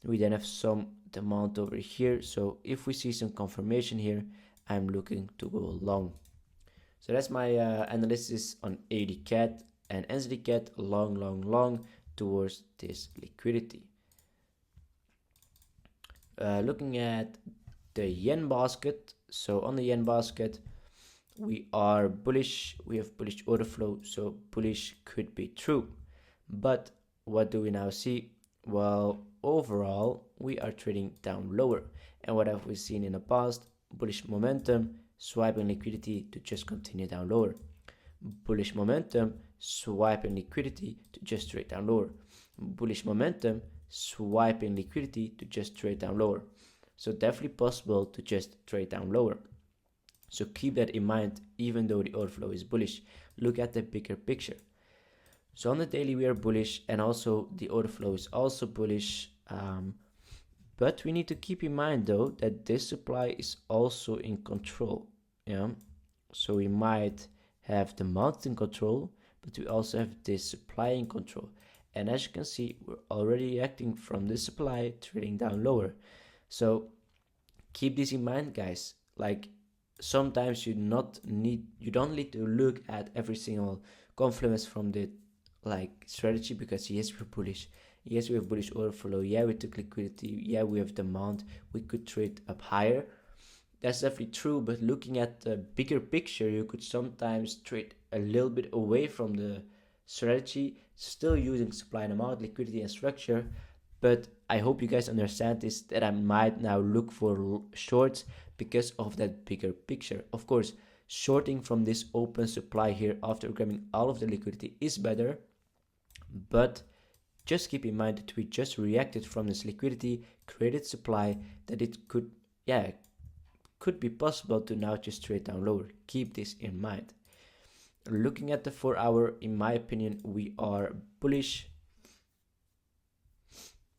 We then have some amount over here. So if we see some confirmation here, I'm looking to go long. So that's my analysis on AUDCAD and NZDCAD long towards this liquidity. Looking at the yen basket. So on the yen basket, we are bullish. We have bullish order flow, so bullish could be true. But what do we now see? Well, overall, we are trading down lower. And what have we seen in the past? Bullish momentum, swiping liquidity to just continue down lower. Bullish momentum, swiping liquidity to just trade down lower. Bullish momentum, swiping liquidity to just trade down lower. So definitely possible to just trade down lower. So keep that in mind, even though the order flow is bullish. Look at the bigger picture. So on the daily we are bullish, and also the order flow is also bullish. But we need to keep in mind though that this supply is also in control. Yeah. So we might have the demand in control, but we also have this supply in control. And as you can see, we're already reacting from this supply, trading down lower. So keep this in mind, guys. Like, sometimes you don't need to look at every single confluence from the strategy, because yes, we're bullish, yes, we have bullish order flow, yeah, we took liquidity, yeah, we have demand, we could trade up higher. That's definitely true, but looking at the bigger picture, you could sometimes trade a little bit away from the strategy, still using supply and demand, liquidity and structure. But I hope you guys understand this, that I might now look for shorts because of that bigger picture. Of course, shorting from this open supply here after grabbing all of the liquidity is better, but just keep in mind that we just reacted from this liquidity, created supply, that it could be possible to now just trade down lower. Keep this in mind. Looking at the 4 hour, in my opinion, we are bullish.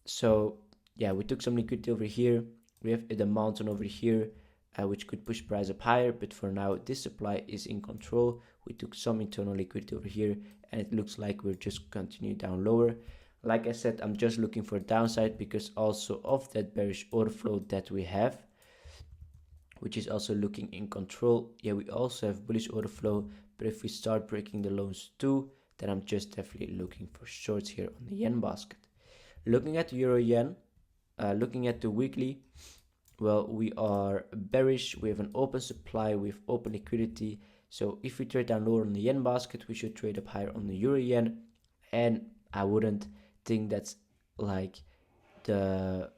So yeah, we took some liquidity over here. We have the mountain over here, which could push price up higher, but for now this supply is in control. We took some internal liquidity over here, and it looks like we're just continuing down lower. Like I said, I'm just looking for downside because also of that bearish order flow that we have, which is also looking in control. Yeah, we also have bullish order flow, but if we start breaking the lows too, then I'm just definitely looking for shorts here on the yen basket. Looking at the euro yen, looking at the weekly, well, we are bearish. We have an open supply, we have open liquidity. So if we trade down lower on the yen basket, we should trade up higher on the euro yen. And I wouldn't think that's like the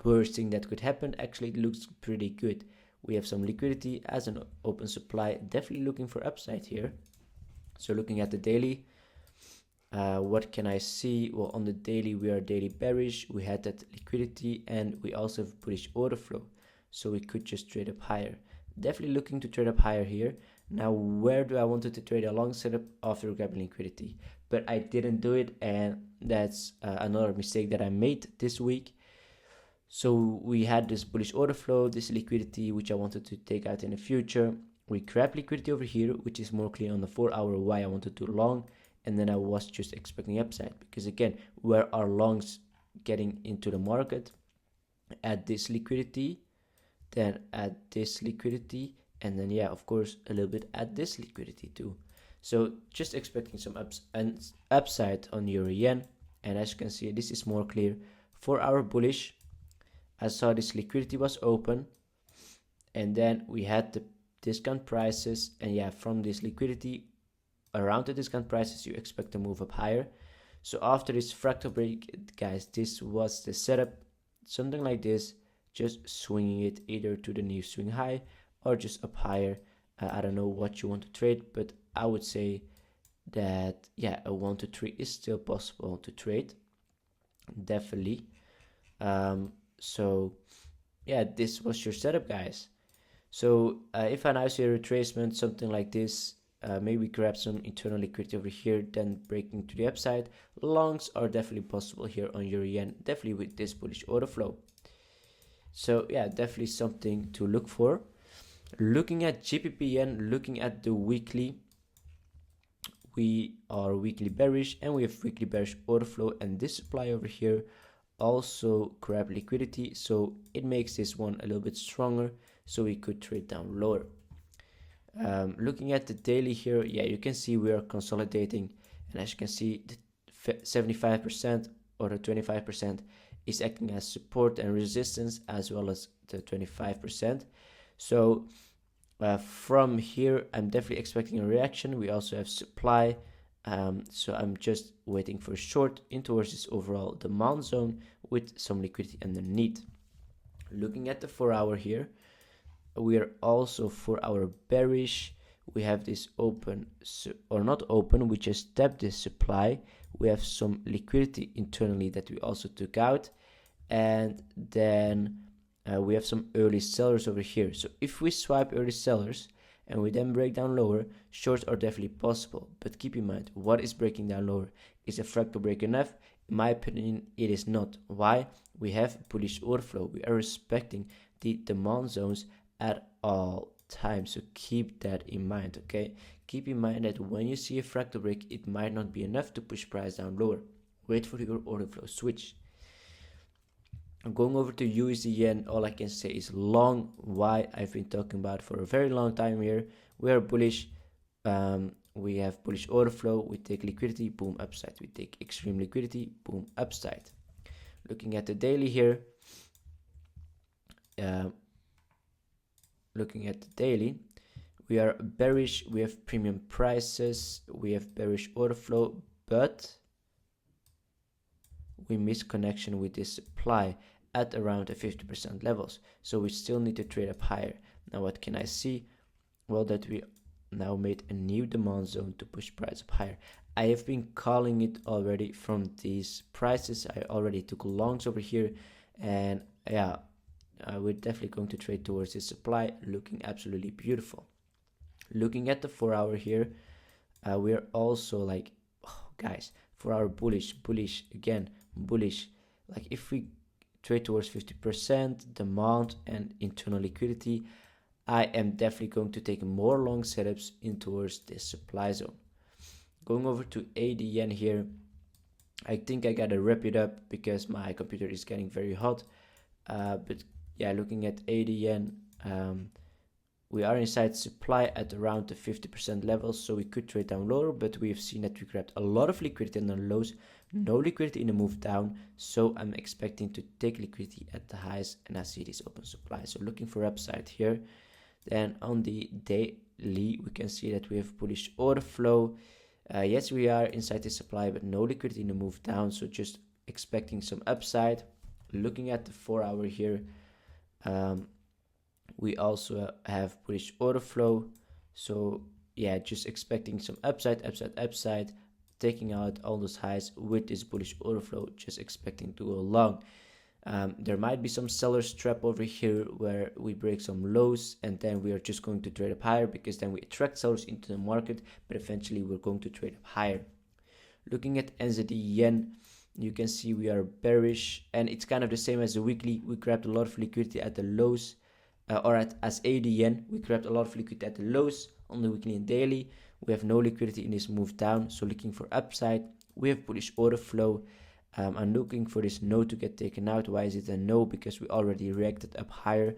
worst thing that could happen. Actually, it looks pretty good. We have some liquidity as an open supply, definitely looking for upside here. So looking at the daily, what can I see? Well, on the daily, we are daily bearish. We had that liquidity, and we also have bullish order flow. So we could just trade up higher. Definitely looking to trade up higher here. Now, where do I want to trade a long setup after grabbing liquidity? But I didn't do it, and that's another mistake that I made this week. So we had this bullish order flow, this liquidity, which I wanted to take out in the future. We grabbed liquidity over here, which is more clear on the 4 hour why I wanted to long. And then I was just expecting upside, because again, where are longs getting into the market? At this liquidity, then at this liquidity, and then yeah, of course, a little bit at this liquidity too. So just expecting some upside on euro yen. And as you can see, this is more clear. 4 hour bullish. I saw this liquidity was open, and then we had the discount prices, and yeah, from this liquidity around the discount prices, you expect to move up higher. So after this fractal break, guys, this was the setup, something like this, just swinging it either to the new swing high or just up higher. I don't know what you want to trade, but I would say that yeah, a 1 to 3 is still possible to trade, definitely. So yeah, this was your setup, guys. So if I now see a retracement, something like this, maybe grab some internal liquidity over here, then breaking to the upside. Longs are definitely possible here on euro yen, definitely with this bullish order flow. So yeah, definitely something to look for. Looking at GBP yen, looking at the weekly, we are weekly bearish, and we have weekly bearish order flow, and this supply over here also grab liquidity, so it makes this one a little bit stronger, so we could trade down lower. Looking at the daily here, yeah, you can see we are consolidating, and as you can see, the 75% or the 25% is acting as support and resistance, as well as the 25%. So from here, I'm definitely expecting a reaction. We also have supply, so I'm just waiting for a short in towards this overall demand zone with some liquidity underneath. Looking at the 4-hour here, we are also 4-hour bearish. We have this open, or not open, we just tapped this supply. We have some liquidity internally that we also took out, and then we have some early sellers over here. So if we swipe early sellers and we then break down lower, shorts are definitely possible. But keep in mind, what is breaking down lower? Is a fractal break enough? In my opinion, it is not. Why? We have bullish order flow. We are respecting the demand zones at all times. So keep that in mind, okay? Keep in mind that when you see a fractal break, it might not be enough to push price down lower. Wait for your order flow switch. I'm going over to USD yen. All I can say is long. Why? I've been talking about for a very long time here. We are bullish. We have bullish order flow. We take liquidity, boom, upside. We take extreme liquidity, boom, upside. Looking at the daily here. Looking at the daily, we are bearish. We have premium prices. We have bearish order flow, but we miss connection with this supply at around the 50% levels. So we still need to trade up higher. Now what can I see? Well, that we now made a new demand zone to push price up higher. I have been calling it already from these prices. I already took longs over here, and yeah, we're definitely going to trade towards this supply, looking absolutely beautiful. Looking at the 4-hour here, we are also like, oh, guys, 4-hour bullish again, bullish. Like if we trade towards 50% demand and internal liquidity, I am definitely going to take more long setups in towards this supply zone. Going over to AUD yen here, I think I gotta wrap it up because my computer is getting very hot. But yeah, looking at AUD yen, we are inside supply at around the 50% levels, so we could trade down lower, but we have seen that we grabbed a lot of liquidity in the lows, no liquidity in the move down, so I'm expecting to take liquidity at the highs, and I see this open supply, so looking for upside here. Then on the daily, we can see that we have bullish order flow. Yes, we are inside the supply, but no liquidity in the move down, so just expecting some upside. Looking at the 4-hour here, we also have bullish order flow, so yeah, just expecting some upside, taking out all those highs with this bullish order flow, just expecting to go long. There might be some sellers trap over here where we break some lows, and then we are just going to trade up higher, because then we attract sellers into the market, but eventually we're going to trade up higher. Looking at NZD yen, you can see we are bearish, and it's kind of the same as the weekly. We grabbed a lot of liquidity at the lows, as AUD yen, we grabbed a lot of liquidity at the lows on the weekly and daily. We have no liquidity in this move down, so looking for upside. We have bullish order flow. I'm looking for this no to get taken out. Why is it a no? Because we already reacted up higher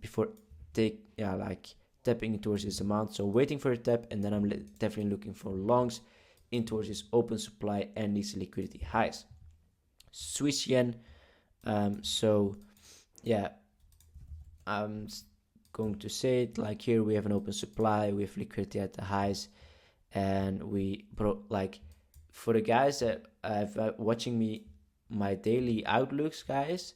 before tapping towards this amount. So waiting for a tap, and then I'm definitely looking for longs in towards this open supply and these liquidity highs. Swiss yen, so yeah, I'm going to say it like here, we have an open supply, we have liquidity at the highs, and for the guys that have watching me my daily outlooks, guys,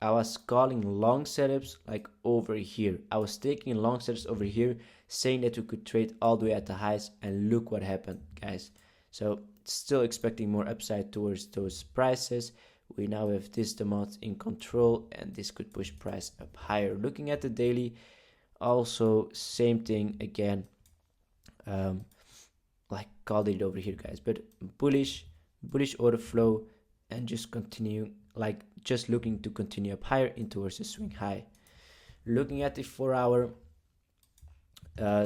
I was calling long setups like over here. I was taking long setups over here, saying that we could trade all the way at the highs, and look what happened, guys. So still expecting more upside towards those prices. We now have this demand in control, and this could push price up higher. Looking at the daily, also same thing again, like called it over here, guys, but bullish order flow, and just continue, like just looking to continue up higher in towards the swing high. Looking at the 4-hour,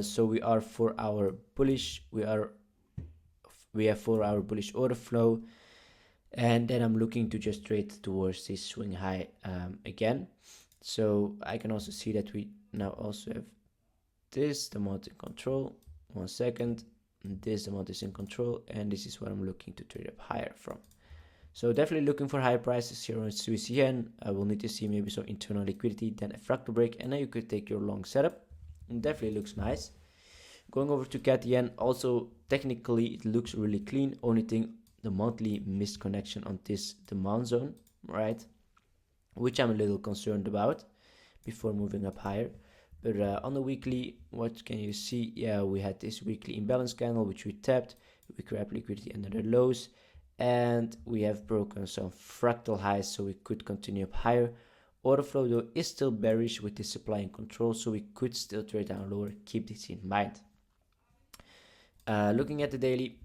so we are 4-hour bullish, we are We have 4-hour bullish order flow, and then I'm looking to just trade towards this swing high again. So I can also see that we now also have this, the amount in control. 1 second, this amount is in control, and this is what I'm looking to trade up higher from. So definitely looking for higher prices here on Swiss yen. I will need to see maybe some internal liquidity, then a fractal break, and then you could take your long setup. It definitely looks nice. Going over to CAD yen, also technically it looks really clean. Only thing, the monthly missed connection on this demand zone, right? Which I'm a little concerned about before moving up higher. But on the weekly, what can you see? Yeah, we had this weekly imbalance candle which we tapped. We grabbed liquidity under the lows, and we have broken some fractal highs, so we could continue up higher. Order flow though is still bearish with the supply and control, so we could still trade down lower. Keep this in mind. Looking at the daily,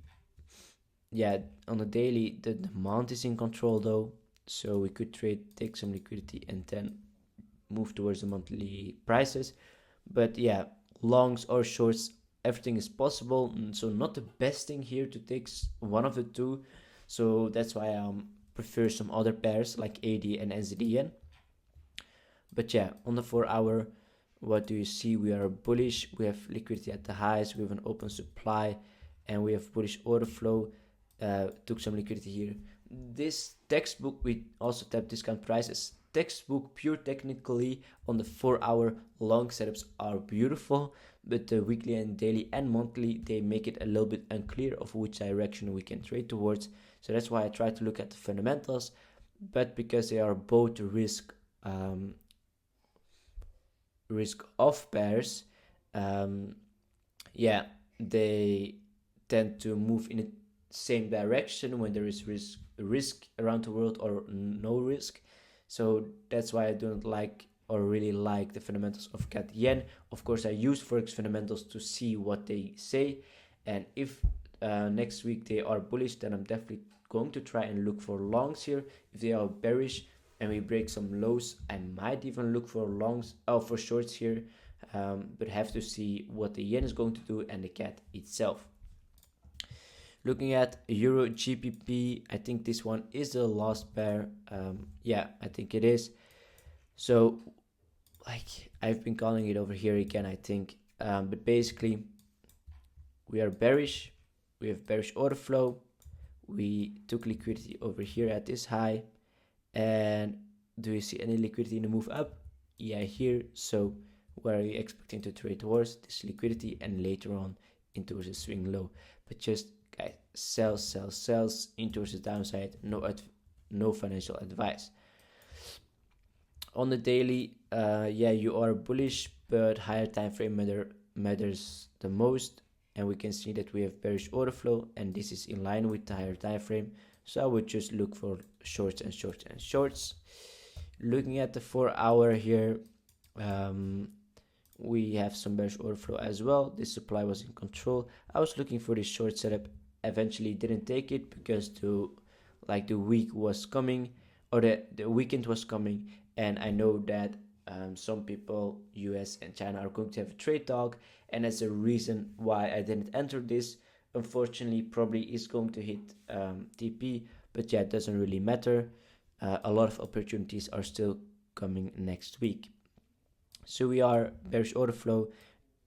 yeah, on the daily the demand is in control though, so we could take some liquidity and then move towards the monthly prices. But yeah, longs or shorts, everything is possible, so not the best thing here to take one of the two. So that's why I prefer some other pairs like AD and NZD. But yeah, on the 4-hour, what do you see? We are bullish. We have liquidity at the highs. We have an open supply, and we have bullish order flow. Took some liquidity here. This textbook, we also tapped discount prices. Textbook pure technically on the 4-hour long setups are beautiful, but the weekly and daily and monthly, they make it a little bit unclear of which direction we can trade towards. So that's why I try to look at the fundamentals, but because they are both risk off pairs, yeah, they tend to move in the same direction when there is risk around the world or no risk. So that's why I don't like or really like the fundamentals of CAD yen. Of course, I use forex fundamentals to see what they say, and if next week they are bullish, then I'm definitely going to try and look for longs here. If they are bearish and we break some lows, I might even look for longs for shorts here, but have to see what the yen is going to do and the CAD itself. Looking at EURGBP, I think this one is the last pair. Yeah, I think it is. So, like I've been calling it over here again, I think. But basically, we are bearish. We have bearish order flow. We took liquidity over here at this high. And do you see any liquidity in the move up? Yeah, here. So, where are you expecting to trade towards? This liquidity and later on into the swing low. But just guys, sells into the downside. No financial advice. On the daily, yeah, you are bullish, but higher time frame matters the most, and we can see that we have bearish order flow, and this is in line with the higher time frame. So I would just look for shorts and shorts and shorts. Looking at the 4-hour here, we have some bearish order flow as well. This supply was in control. I was looking for this short setup, eventually didn't take it because the week was coming, or the weekend was coming, and I know that some people, US and China, are going to have a trade talk, and that's the reason why I didn't enter this. Unfortunately, probably is going to hit TP, but yeah, it doesn't really matter. A lot of opportunities are still coming next week. So we are bearish order flow.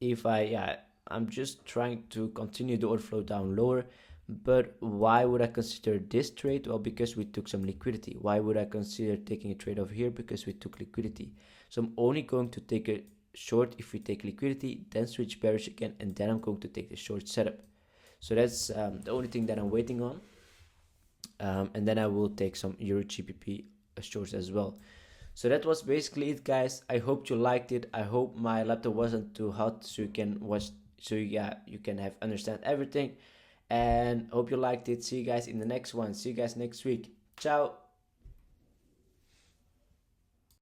I'm just trying to continue the order flow down lower. But why would I consider this trade? Well, because we took some liquidity. Why would I consider taking a trade over here? Because we took liquidity. So I'm only going to take a short if we take liquidity, then switch bearish again, and then I'm going to take the short setup. So that's the only thing that I'm waiting on. And then I will take some EURGBP shorts as well. So that was basically it, guys. I hope you liked it. I hope my laptop wasn't too hot so you can watch, so yeah, you can understand everything. And hope you liked it. See you guys in the next one. See you guys next week. Ciao.